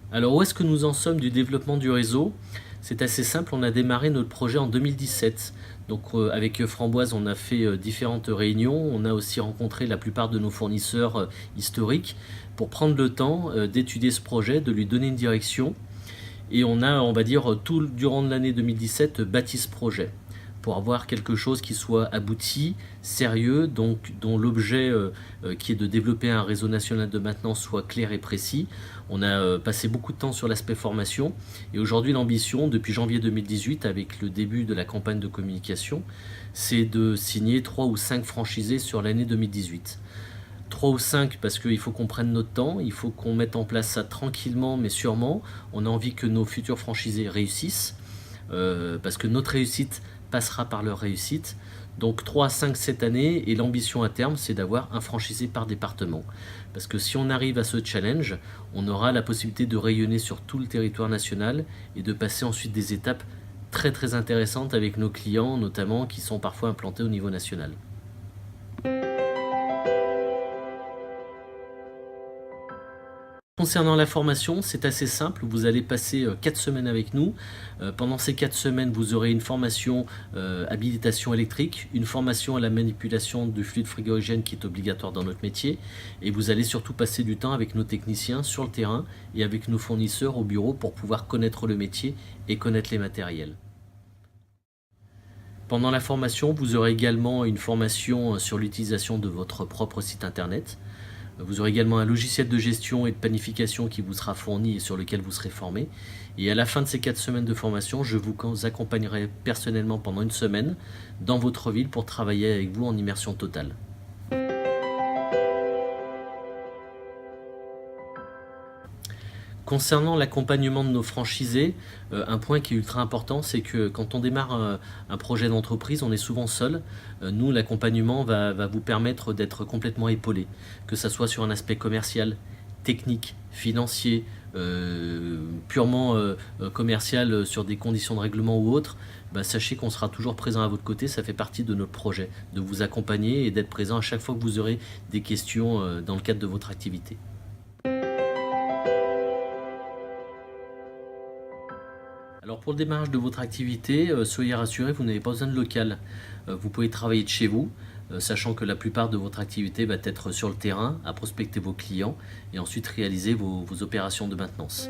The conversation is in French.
Alors où est-ce que nous en sommes du développement du réseau? C'est assez simple, on a démarré notre projet en 2017. Donc avec Framboise, on a fait différentes réunions, on a aussi rencontré la plupart de nos fournisseurs historiques pour prendre le temps d'étudier ce projet, de lui donner une direction. Et on a, on va dire, tout durant l'année 2017 bâti ce projet pour avoir quelque chose qui soit abouti, sérieux, donc dont l'objet qui est de développer un réseau national de maintenance soit clair et précis. On a passé beaucoup de temps sur l'aspect formation et aujourd'hui l'ambition, depuis janvier 2018, avec le début de la campagne de communication, c'est de signer 3 ou 5 franchisés sur l'année 2018. 3 ou 5 parce qu'il faut qu'on prenne notre temps, il faut qu'on mette en place ça tranquillement mais sûrement. On a envie que nos futurs franchisés réussissent parce que notre réussite passera par leur réussite. Donc 3 à 5 cette année et l'ambition à terme c'est d'avoir un franchisé par département. Parce que si on arrive à ce challenge, on aura la possibilité de rayonner sur tout le territoire national et de passer ensuite des étapes très très intéressantes avec nos clients notamment qui sont parfois implantés au niveau national. Concernant la formation, c'est assez simple. Vous allez passer 4 semaines avec nous. Pendant ces 4 semaines, vous aurez une formation habilitation électrique, une formation à la manipulation du fluide frigorigène qui est obligatoire dans notre métier. Et vous allez surtout passer du temps avec nos techniciens sur le terrain et avec nos fournisseurs au bureau pour pouvoir connaître le métier et connaître les matériels. Pendant la formation, vous aurez également une formation sur l'utilisation de votre propre site internet. Vous aurez également un logiciel de gestion et de planification qui vous sera fourni et sur lequel vous serez formé. Et à la fin de ces 4 semaines de formation, je vous accompagnerai personnellement pendant une semaine dans votre ville pour travailler avec vous en immersion totale. Concernant l'accompagnement de nos franchisés, un point qui est ultra important, c'est que quand on démarre un projet d'entreprise, on est souvent seul. Nous, l'accompagnement va vous permettre d'être complètement épaulé, que ce soit sur un aspect commercial, technique, financier, purement commercial sur des conditions de règlement ou autres. Sachez qu'on sera toujours présent à votre côté, ça fait partie de notre projet, de vous accompagner et d'être présent à chaque fois que vous aurez des questions dans le cadre de votre activité. Alors pour le démarrage de votre activité, soyez rassurés, vous n'avez pas besoin de local. Vous pouvez travailler de chez vous, sachant que la plupart de votre activité va être sur le terrain, à prospecter vos clients et ensuite réaliser vos opérations de maintenance.